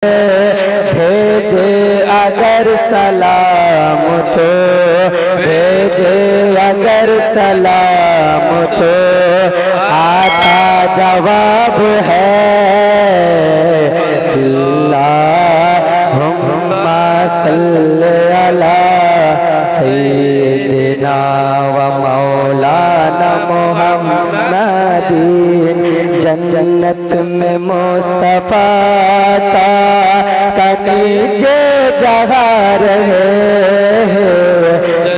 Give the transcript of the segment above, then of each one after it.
भेजे अगर सलाम तो भेजे अगर सलाम तो आता जवाब है अल्लाहुम्मा सल्ली अला सय्यिदिना व मौलाना मुहम्मदीन। जन्नत में मुस्तफा का नीचे जहाँ रहे,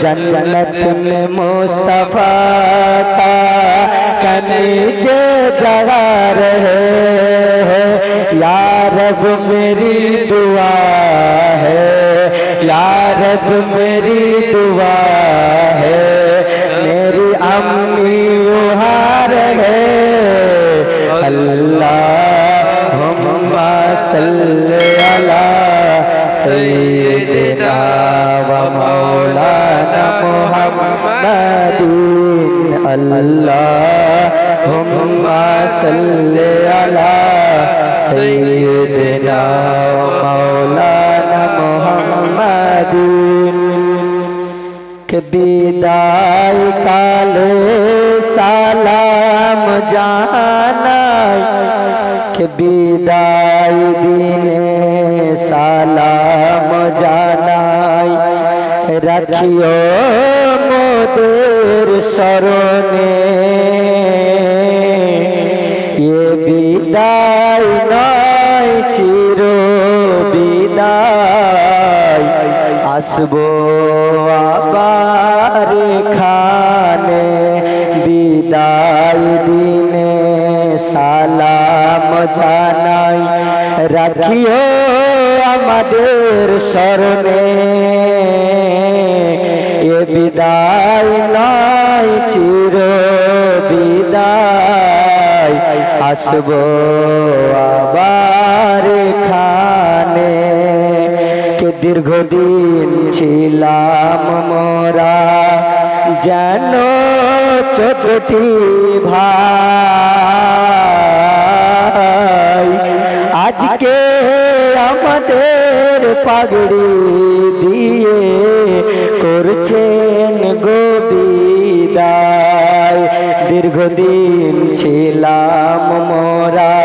जन्नत में मुस्तफा का नीचे जहाँ रहे। या रब मेरी दुआ है, या रब मेरी दुआ है, मेरी अम्मी वहाँ रहे। अल्लाहुम्मा सल्ली अला सय्यिदिना व मौलाना मुहम्मदीन। अल्लाहुम्मा सल्ली अला सय्यिदिना व मौलाना मुहम्मदीन। के बिदाई काले सलाम जानाई, के बिदाई दिने सलाम जानाई। रखियो मोदेर शरणे ये बिदाई नय चिरो बिदाई। आसबो आबार खाने बिदाई दिने सालाम जानाई। राखियो आमादेर शरणे ये बिदाई नय चिर बिदाई। आसबो आबार खाने के दीर्घदिन छिलाम मोरा जानो छोटी भाई। आज के आमादेर पागड़ी दिए करछेन गो बिदाय। दीर्घदिन छिलाम मोरा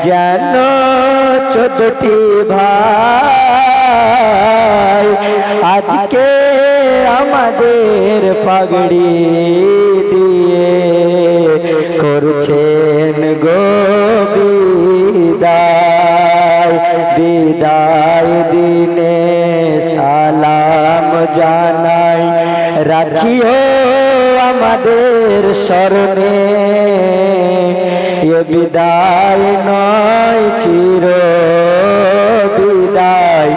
जानो छोटी भाई। आज के आमादेर पागड़ी दिए करछेन गो बिदाय। बिदाय दिने सालाम जानाई। राखियो आमादेर शरणे ये बिदाय नय चिर बिदाय।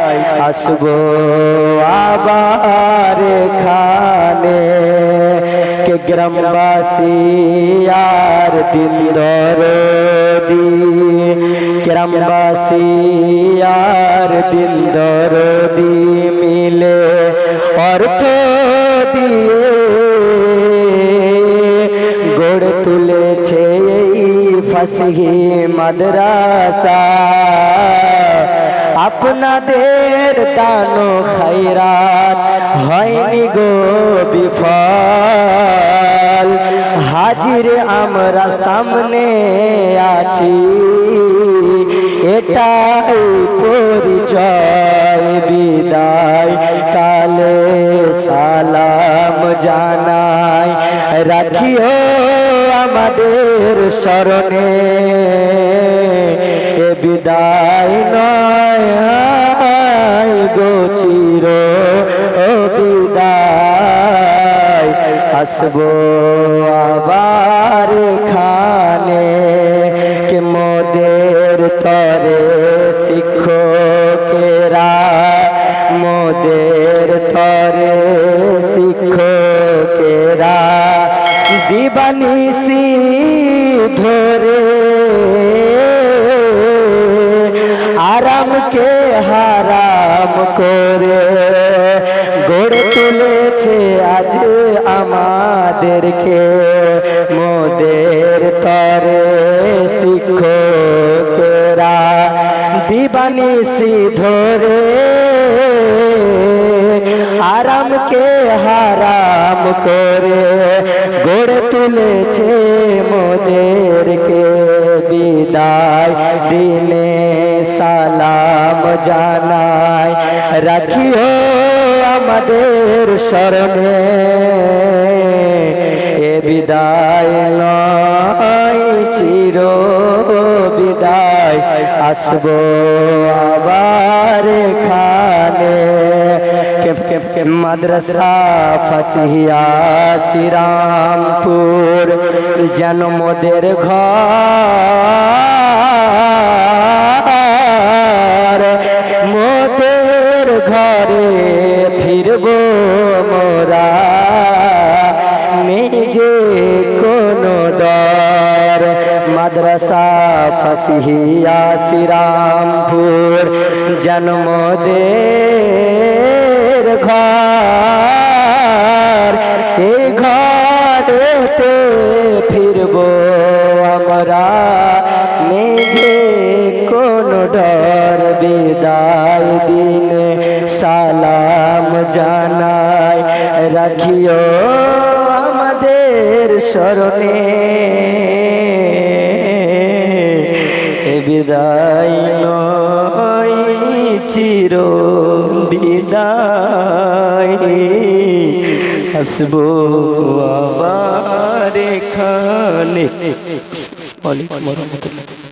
आसबो आबार खाने के ग्रामवासी यार दिल दरदी। ग्रामवासी यार दिल दरदी मिले अर्थ दिए गড়ে তুলেছে এই ফাসহি মাদ্রাসা। আপনাদের দানো খায়রাত হয়নি গো বিফল। হাজির আমরা সামনে আছি এটাই পরিচয়। বিদায় কালে সালাম জানাই। রাখিও আমাদের শরণে এ বিদায় নয় গো চির বিদায়। আসবো আবার খানে কে মোদের তরে শিক্ষকেরা, মোদের তরে শিক্ষকেরা দিবানিসি ধরে আরাম কে হারাম করে গড়ে তুলেছে আজ আমাদেরকে। মোদের তরে শিক্ষকেরা দিবানিসি ধরে আরামকে হারাম করে গড়ে তুলেছে মোদেরকে বিদায় দিনে সালাম জানাই রাখিও আমাদের স্মরণে এ বিদায় নয় চির বিদায় আসবো আবার এখানে মাদ্রাসা ফাসিয়া শ্রীরামপুর যেন মোদের ঘর মোদের ঘরে ফিরবো মোরা নিজে কোনো ডর মাদ্রাসা ফাসিয়া শ্রীরামপুর যেন মোদের ঘর এই ঘরেতে ফিরবো আমরা নিজে কোন ডর বিদায় দিনে সালাম জানাই রাখিও আমাদের স্মরণে বিদায় নয় চির বিদায় আসবো আবার এখানে। ওয়ালাইকুম আসসালাম।